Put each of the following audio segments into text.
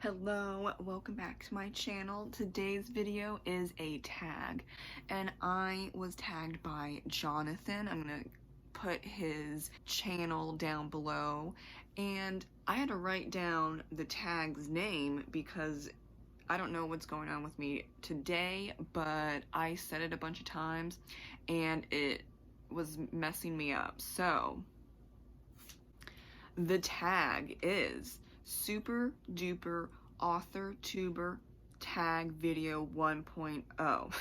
Hello, welcome back to my channel. Today's video is a tag, and I was tagged by Jonathan. I'm gonna put his channel down below, and I had to write down the tag's name because I don't know what's going on with me today, but I said it a bunch of times and it was messing me up. So the tag is Super Duper AuthorTuber Tag Video 1.0.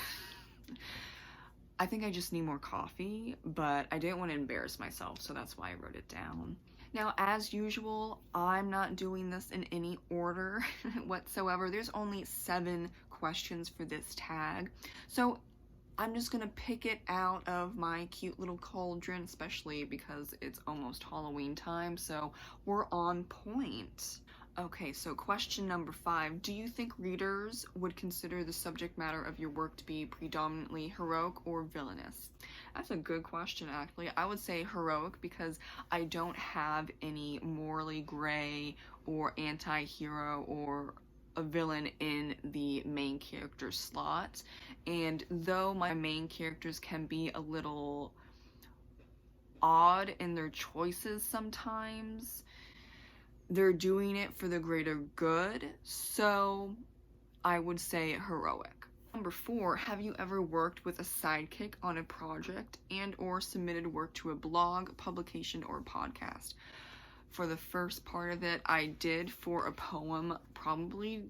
I think I just need more coffee, but I didn't want to embarrass myself, so that's why I wrote it down. Now, as usual, I'm not doing this in any order whatsoever. There's only 7 questions for this tag, so I'm just gonna pick it out of my cute little cauldron, especially because it's almost Halloween time, so we're on point. Okay, so question number 5. Do you think readers would consider the subject matter of your work to be predominantly heroic or villainous? That's a good question, actually. I would say heroic because I don't have any morally gray or anti-hero or a villain in the main character slot, and though my main characters can be a little odd in their choices sometimes, they're doing it for the greater good, so I would say heroic. Number 4, have you ever worked with a sidekick on a project and or submitted work to a blog, publication, or podcast? For the first part of it, I did for a poem probably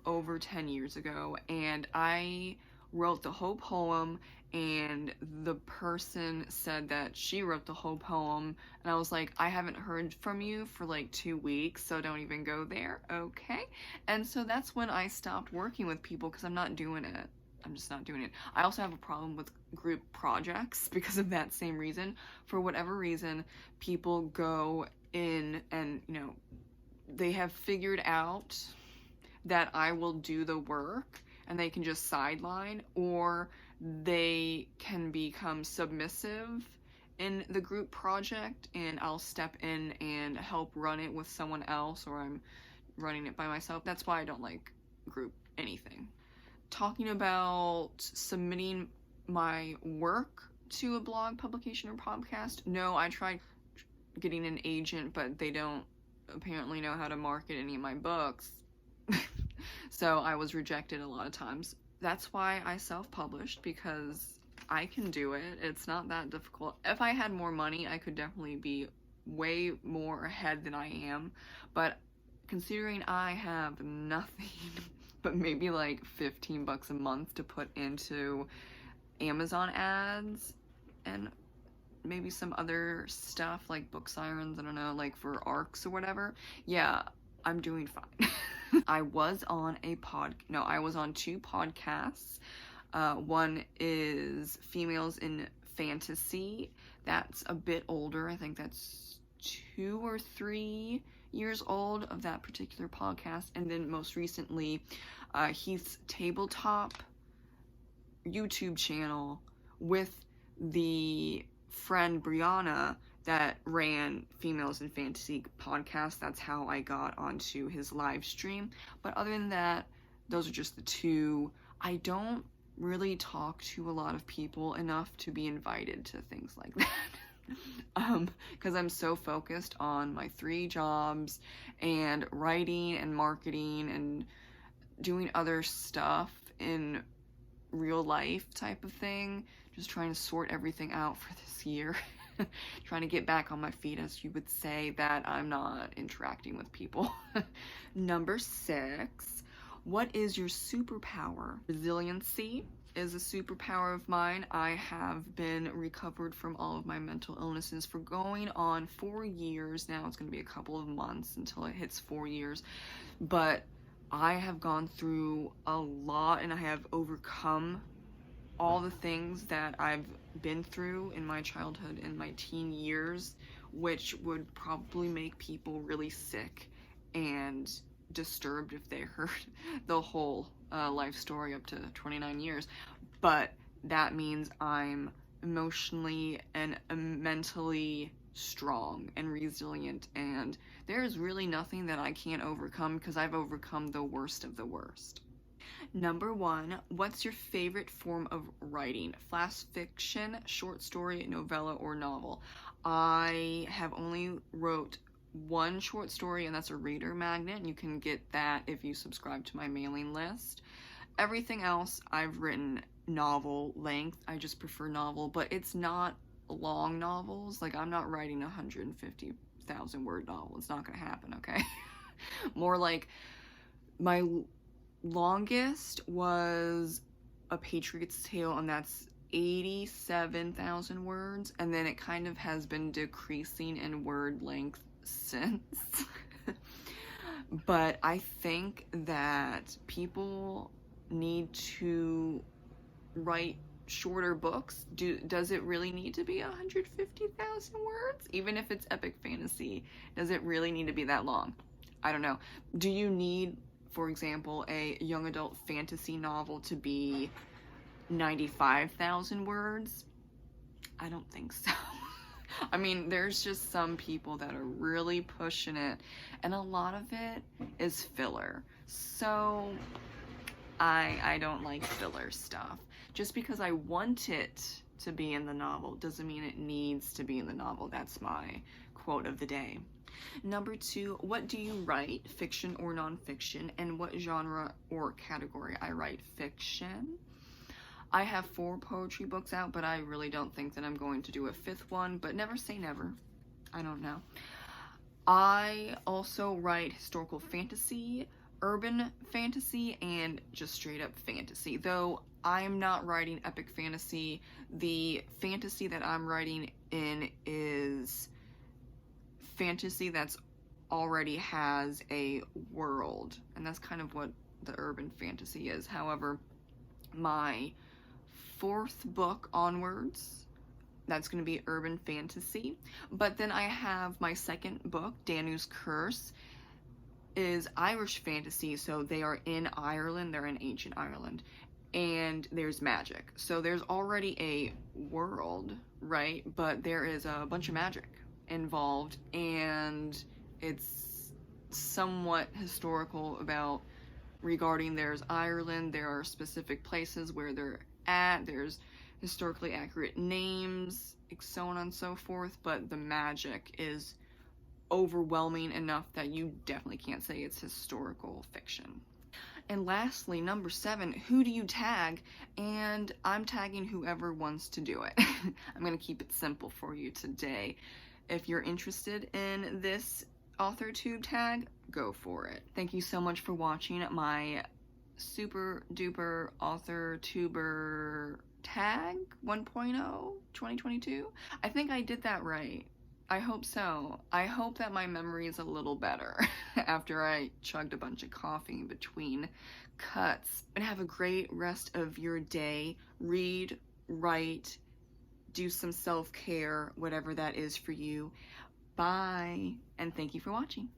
over 10 years ago, and I wrote the whole poem, and the person said that she wrote the whole poem, and I was like, I haven't heard from you for like 2 weeks, so don't even go there, okay? And so that's when I stopped working with people because I'm not doing it. I'm just not doing it. I also have a problem with group projects because of that same reason. For whatever reason, people go in and, they have figured out that I will do the work and they can just sideline, or they can become submissive in the group project and I'll step in and help run it with someone else, or I'm running it by myself. That's why I don't like group anything. Talking about submitting my work to a blog, publication, or podcast, no, I tried getting an agent, but they don't apparently know how to market any of my books. So I was rejected a lot of times. That's why I self-published, because I can do it. It's not that difficult. If I had more money, I could definitely be way more ahead than I am. But considering I have nothing but maybe like $15 a month to put into Amazon ads and maybe some other stuff like book sirens, I don't know, like for ARCs or whatever, yeah, I'm doing fine. I was on 2 podcasts. One is Females in Fantasy. That's a bit older. I think that's 2 or 3 years old of that particular podcast. And then most recently, Heath's Tabletop YouTube channel with the friend Brianna that ran Females in Fantasy podcast. That's how I got onto his live stream. But other than that, those are just the 2. I don't really talk to a lot of people enough to be invited to things like that. Because I'm so focused on my 3 jobs and writing and marketing and doing other stuff in real life type of thing, just trying to sort everything out for this year. Trying to get back on my feet, as you would say, that I'm not interacting with people. Number 6, what is your superpower? Resiliency is a superpower of mine. I have been recovered from all of my mental illnesses for going on 4 years now. It's going to be a couple of months until it hits 4 years, but I have gone through a lot and I have overcome all the things that I've been through in my childhood and my teen years, which would probably make people really sick and disturbed if they heard the whole life story up to 29 years. But that means I'm emotionally and mentally strong and resilient, and there is really nothing that I can't overcome because I've overcome the worst of the worst. Number 1, what's your favorite form of writing? Flash fiction, short story, novella, or novel? I have only wrote one short story, and that's a reader magnet. You can get that if you subscribe to my mailing list. Everything else I've written novel length. I just prefer novel, but it's not long novels. Like, I'm not writing a 150,000 word novel. It's not gonna happen, okay? More like, my longest was A Patriot's Tale, and that's 87,000 words, and then it kind of has been decreasing in word length since. But I think that people need to write shorter books. Does it really need to be 150,000 words? Even if it's epic fantasy, does it really need to be that long? I don't know. Do you need, for example, a young adult fantasy novel to be 95,000 words? I don't think so. I mean, there's just some people that are really pushing it, and a lot of it is filler. So I don't like filler stuff. Just because I want it to be in the novel doesn't mean it needs to be in the novel. That's my quote of the day. Number 2, what do you write, fiction or nonfiction, and what genre or category? I write fiction. I have 4 poetry books out, but I really don't think that I'm going to do a 5th one, but never say never. I don't know. I also write historical fantasy, urban fantasy, and just straight up fantasy, though I'm not writing epic fantasy. The fantasy that I'm writing in is fantasy that's already has a world, and that's kind of what the urban fantasy is. However, my 4th book onwards, that's going to be urban fantasy. But then I have my 2nd book, Danu's Curse, is Irish fantasy, so they are in Ireland, they're in ancient Ireland, and there's magic. So there's already a world, right? But there is a bunch of magic involved, and it's somewhat historical about regarding there's Ireland, there are specific places where they're at, there's historically accurate names, so on and so forth, but the magic is overwhelming enough that you definitely can't say it's historical fiction. And lastly, number 7, who do you tag? And I'm tagging whoever wants to do it. I'm gonna keep it simple for you today. If you're interested in this AuthorTuber tag, go for it. Thank you so much for watching my Super Duper AuthorTuber Tag 1.0 2022. I think I did that right. I hope so. I hope that my memory is a little better after I chugged a bunch of coffee in between cuts. And have a great rest of your day. Read, write, do some self-care, whatever that is for you. Bye, and thank you for watching.